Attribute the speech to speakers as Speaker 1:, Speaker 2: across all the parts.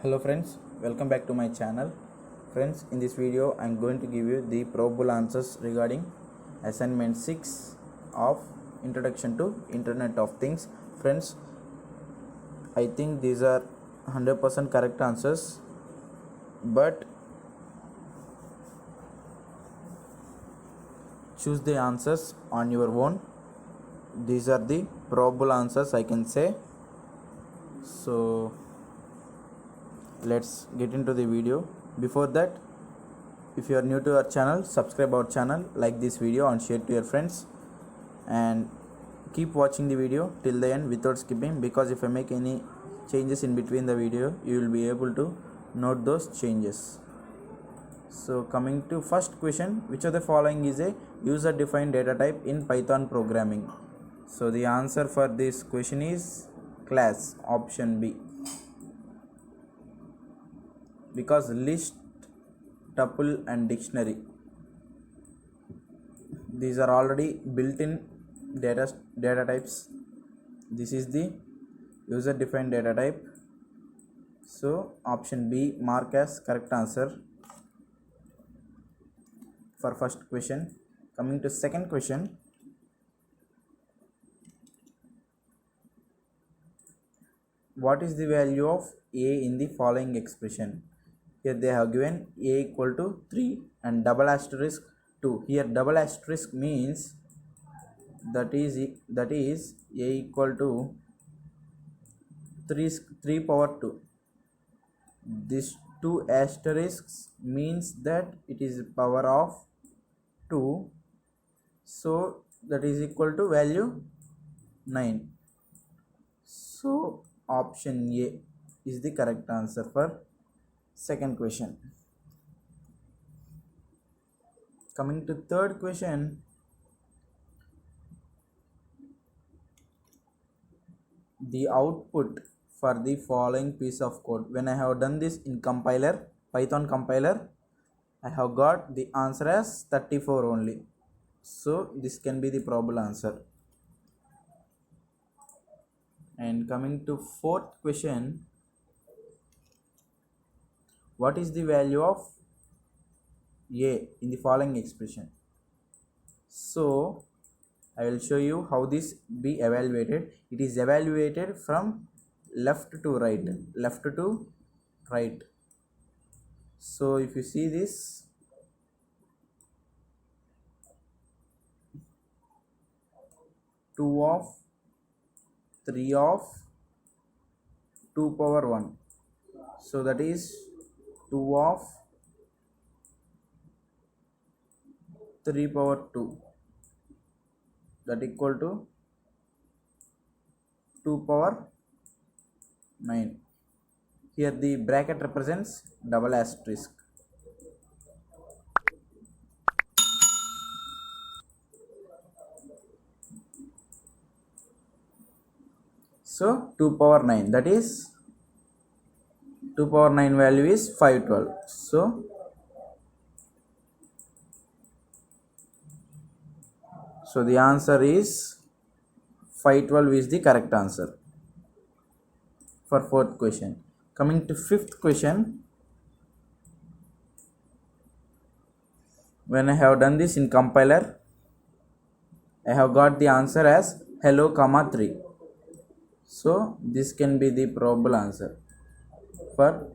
Speaker 1: Hello friends, welcome back to my channel. Friends, in this video I am going to give you the probable answers regarding assignment 6 of Introduction to Internet of Things. Friends, I think these are 100% correct answers, but choose the answers on your own. These are the probable answers I can say. So let's get into the video. Before that, if you are new to our channel, subscribe our channel, like this video and share to your friends, and keep watching the video till the end without skipping, because if I make any changes in between the video, you will be able to note those changes. So coming to first question, which of the following is a user defined data type in Python programming? So the answer for this question is class, option B, because list, tuple and dictionary, these are already built-in data types. This is the user defined data type, so option B mark as correct answer for first question. Coming to second question, what is the value of a in the following expression? Here they have given a equal to 3 and double asterisk 2. Here double asterisk means that is a equal to 3 power 2. This 2 asterisks means that it is power of 2, so that is equal to value 9. So option A is the correct answer for second question. Coming to third question, the output for the following piece of code. When I have done this in compiler, Python compiler, I have got the answer as 34 only. So this can be the probable answer. And coming to fourth question, what is the value of a in the following expression? So I will show you how this be evaluated. It is evaluated from left to right. So if you see this, 2 of 3 of 2 power 1, so that is 2 of 3 power 2, that equal to 2 power 9. Here the bracket represents double asterisk. So 2 power 9, that is 2 power 9 value is 512. So the answer is 512 is the correct answer for fourth question. Coming to fifth question, when I have done this in compiler, I have got the answer as hello comma 3. So this can be the probable answer for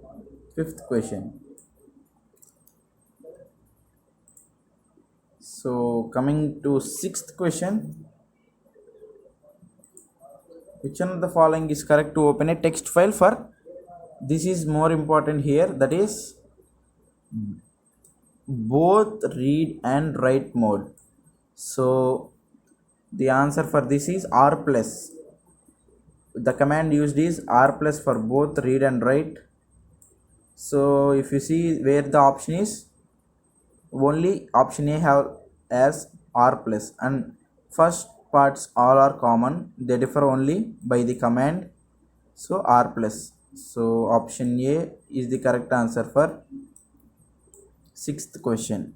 Speaker 1: fifth question. So coming to sixth question, which one of the following is correct to open a text file for? This is more important here, that is both read and write mode. So the answer for this is R plus. The command used is R plus for both read and write. So if you see where the option is, only option A have as R plus, and first parts all are common, they differ only by the command, so R plus. So option A is the correct answer for sixth question.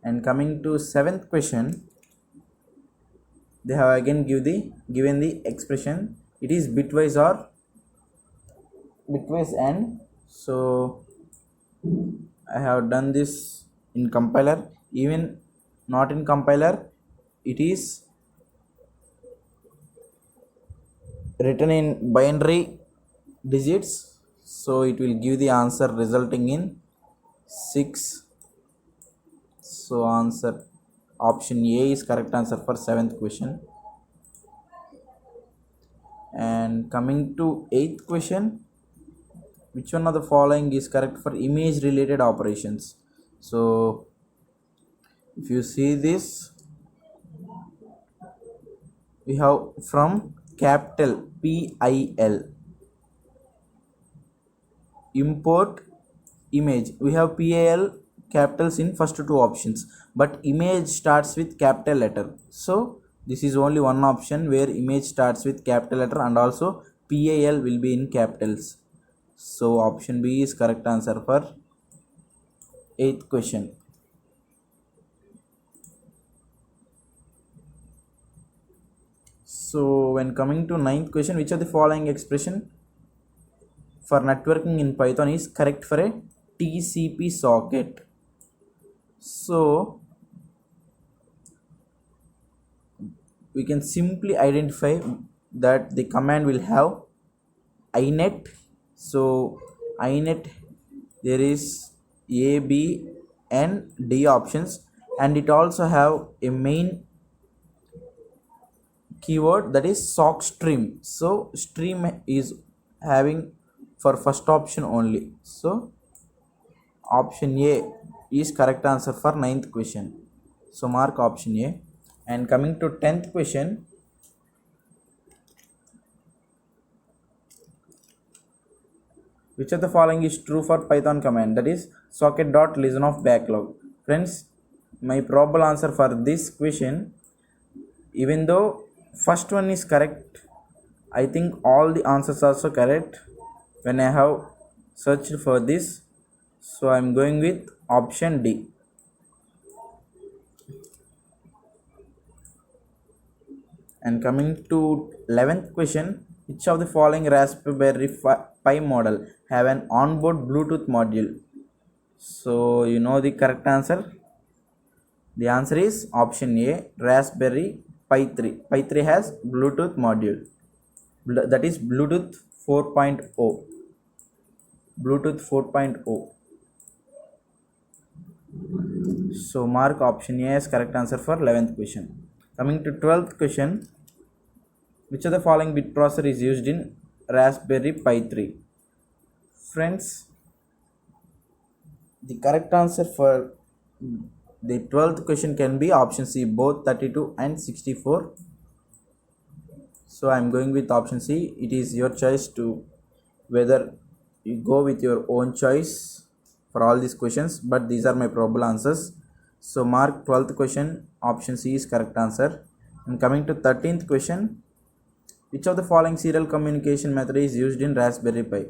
Speaker 1: And coming to seventh question, they have again given the expression, it is bitwise or bitwise and so I have done this in compiler. Even not in compiler, it is written in binary digits, so it will give the answer resulting in 6. So answer option A is correct answer for 7th question. And coming to 8th question, which one of the following is correct for image related operations? So if you see this, we have from capital PIL import image. We have PIL capitals in first two options, but image starts with capital letter, so this is only one option where image starts with capital letter and also PIL will be in capitals. So option B is correct answer for 8th question. So when coming to 9th question, which of the following expression for networking in Python is correct for a TCP socket? So we can simply identify that the command will have inet. So inet, there is A, B and D options, and it also have a main keyword, that is sock stream. So stream is having for first option only, so option A is correct answer for 9th question. So mark option A. And coming to 10th question, which of the following is true for Python command, that is socket.listen of backlog? Friends, my probable answer for this question, even though first one is correct, I think all the answers are also correct when I have searched for this, so I am going with option D. And coming to 11th question, which of the following Raspberry Pi model have an onboard Bluetooth module? So you know the correct answer. The answer is option A, Raspberry Pi 3. Pi 3 has Bluetooth module, that is Bluetooth 4.0. Bluetooth 4.0. So mark option A as correct answer for 11th question. Coming to 12th question, which of the following bit processor is used in Raspberry Pi 3? Friends, the correct answer for the 12th question can be option C, both 32 and 64. So I am going with option C. It is your choice to whether you go with your own choice for all these questions, but these are my probable answers. So mark 12th question, option C is correct answer. And coming to 13th question, which of the following serial communication method is used in Raspberry Pi?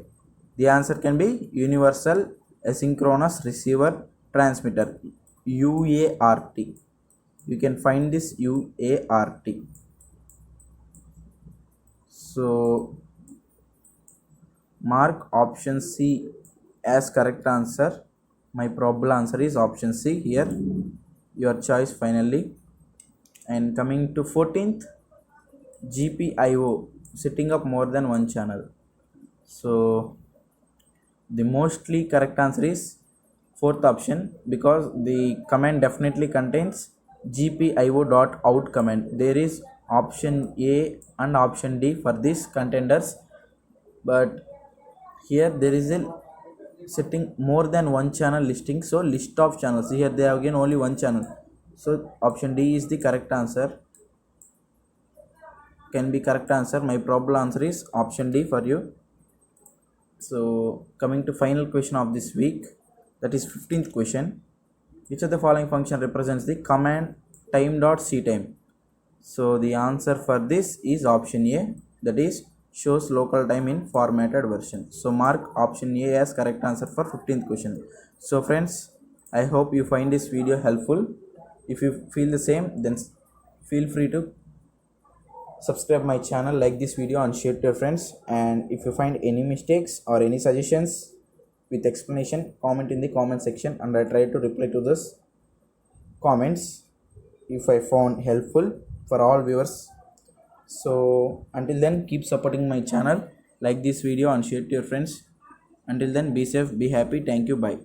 Speaker 1: The answer can be universal asynchronous receiver transmitter, UART. You can find this UART. So mark option C as correct answer. My probable answer is option C here. Your choice finally. And coming to 14th, GPIO, setting up more than one channel. So the mostly correct answer is 4th option, because the command definitely contains gpio.out command. There is option A and option D for these contenders, but here there is a setting more than one channel listing, so list of channels. Here they have again only one channel, so option D is the correct answer, can be correct answer. My probable answer is option D for you. So coming to final question of this week, that is 15th question, which of the following function represents the command time.ctime? So the answer for this is option A, that is shows local time in formatted version. So mark option A as correct answer for 15th question. So friends, I hope you find this video helpful. If you feel the same, then feel free to subscribe my channel, like this video and share to your friends. And if you find any mistakes or any suggestions with explanation, comment in the comment section and I try to reply to those comments if I found helpful for all viewers. So until then, keep supporting my channel, like this video and share to your friends. Until then, be safe, be happy. Thank you. Bye.